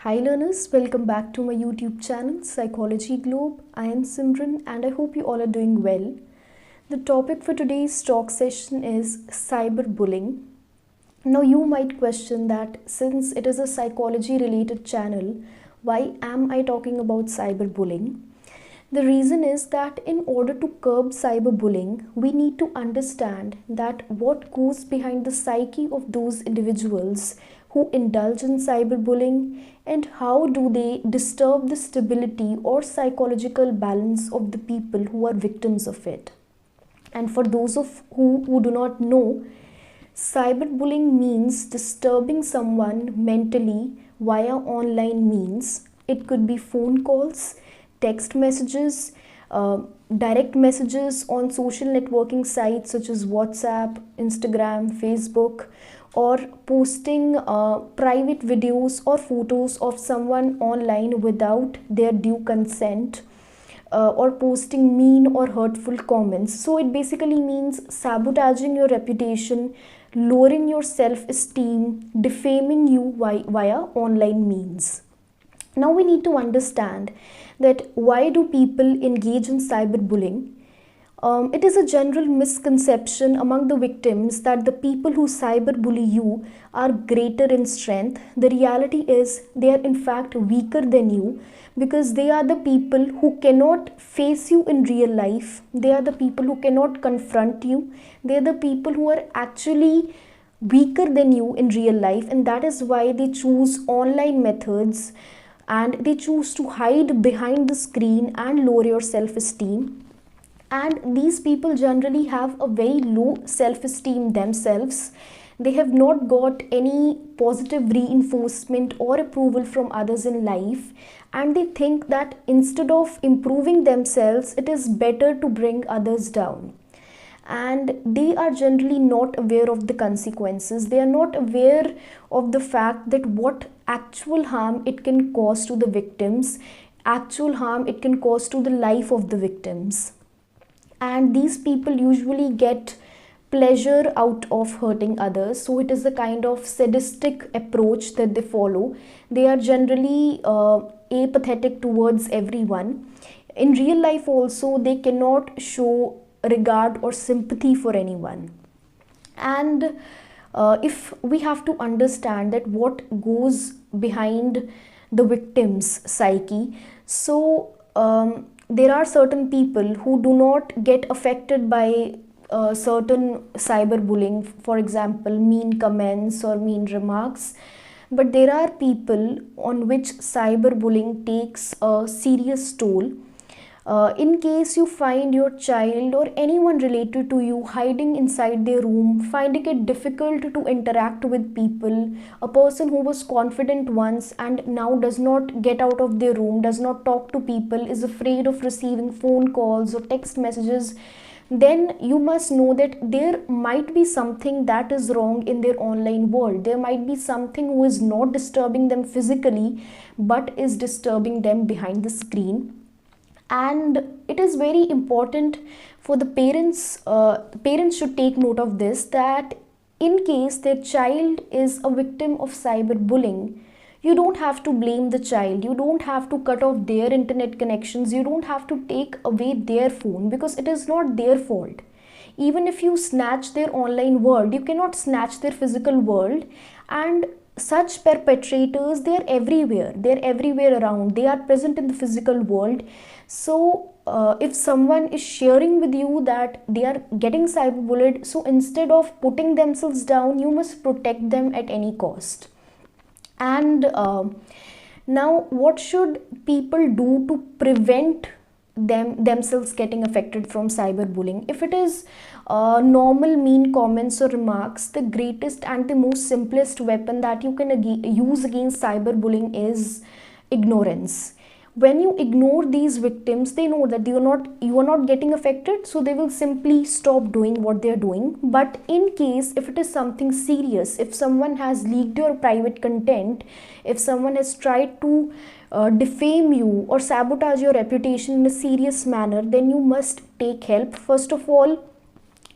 Hi learners, welcome back to my YouTube channel Psychology Globe. I am Simran and I hope you all are doing well. The topic for today's talk session is cyberbullying. Now you might question that since it is a psychology related channel, why am I talking about cyberbullying? The reason is that in order to curb cyberbullying, we need to understand that what goes behind the psyche of those individuals who indulge in cyberbullying and how do they disturb the stability or psychological balance of the people who are victims of it. And for those of who do not know, cyberbullying means disturbing someone mentally via online means. It could be phone calls, text messages, direct messages on social networking sites such as WhatsApp, Instagram, Facebook, or posting private videos or photos of someone online without their due consent, or posting mean or hurtful comments. So it basically means sabotaging your reputation, lowering your self-esteem, defaming you via online means. Now we need to understand that why do people engage in cyberbullying? It is a general misconception among the victims that the people who cyberbully you are greater in strength. The reality is they are in fact weaker than you because they are the people who cannot face you in real life. They are the people who cannot confront you. They are the people who are actually weaker than you in real life, and that is why they choose online methods and they choose to hide behind the screen and lower your self-esteem. And these people generally have a very low self-esteem themselves. They have not got any positive reinforcement or approval from others in life, and they think that instead of improving themselves, it is better to bring others down. And they are generally not aware of the consequences. They are not aware of the fact that what actual harm it can cause to the victims, actual harm it can cause to the life of the victims. And these people usually get pleasure out of hurting others, so it is a kind of sadistic approach that they follow. They are generally apathetic towards everyone. In real life also, they cannot show regard or sympathy for anyone. And if we have to understand that what goes behind the victim's psyche, so there are certain people who do not get affected by certain cyberbullying, for example mean comments or mean remarks, but there are people on which cyberbullying takes a serious toll. In case you find your child or anyone related to you hiding inside their room, finding it difficult to interact with people, a person who was confident once and now does not get out of their room, does not talk to people, is afraid of receiving phone calls or text messages, then you must know that there might be something that is wrong in their online world. There might be something who is not disturbing them physically but is disturbing them behind the screen. And it is very important for the parents should take note of this, that in case their child is a victim of cyberbullying, you don't have to blame the child, you don't have to cut off their internet connections, you don't have to take away their phone, because it is not their fault. Even if you snatch their online world, you cannot snatch their physical world. And such perpetrators, they are everywhere around, they are present in the physical world. So if someone is sharing with you that they are getting cyberbullied, so instead of putting themselves down, you must protect them at any cost. And now what should people do to prevent themselves getting affected from cyberbullying? If it is normal mean comments or remarks, the greatest and the most simplest weapon that you can use against cyberbullying is ignorance. When you ignore these victims, they know that you are not getting affected, so they will simply stop doing what they are doing. But in case if it is something serious, if someone has leaked your private content, if someone has tried to defame you or sabotage your reputation in a serious manner, then you must take help. First of all,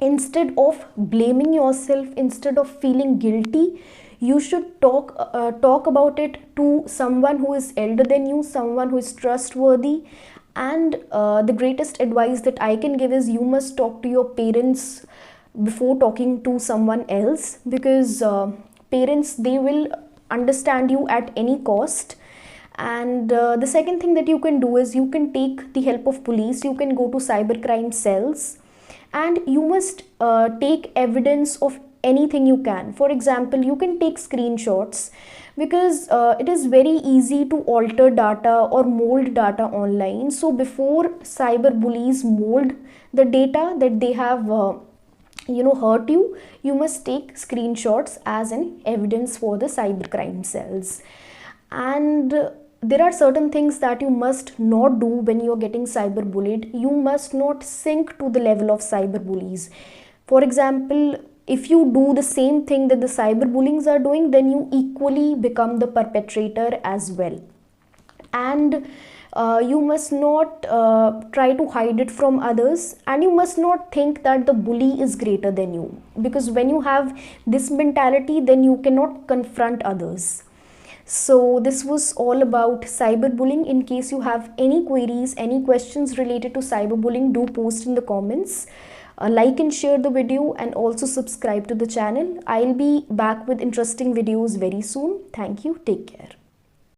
instead of blaming yourself, instead of feeling guilty, you should talk about it to someone who is elder than you, someone who is trustworthy. And the greatest advice that I can give is you must talk to your parents before talking to someone else, because parents, they will understand you at any cost. And the second thing that you can do is you can take the help of police. You can go to cybercrime cells, and you must take evidence of anything you can. For example, you can take screenshots, because it is very easy to alter data or mold data online. So before cyberbullies mold the data that they have hurt you, you must take screenshots as an evidence for the cybercrime cells. And there are certain things that you must not do when you're getting cyberbullied. You must not sink to the level of cyberbullies. For example, if you do the same thing that the cyberbullies are doing, then you equally become the perpetrator as well. And you must not try to hide it from others, and you must not think that the bully is greater than you, because when you have this mentality, then you cannot confront others. So this was all about cyberbullying. In case you have any queries, any questions related to cyberbullying, do post in the comments. Like and share the video, and also subscribe to the channel. I'll be back with interesting videos very soon. Thank you. Take care.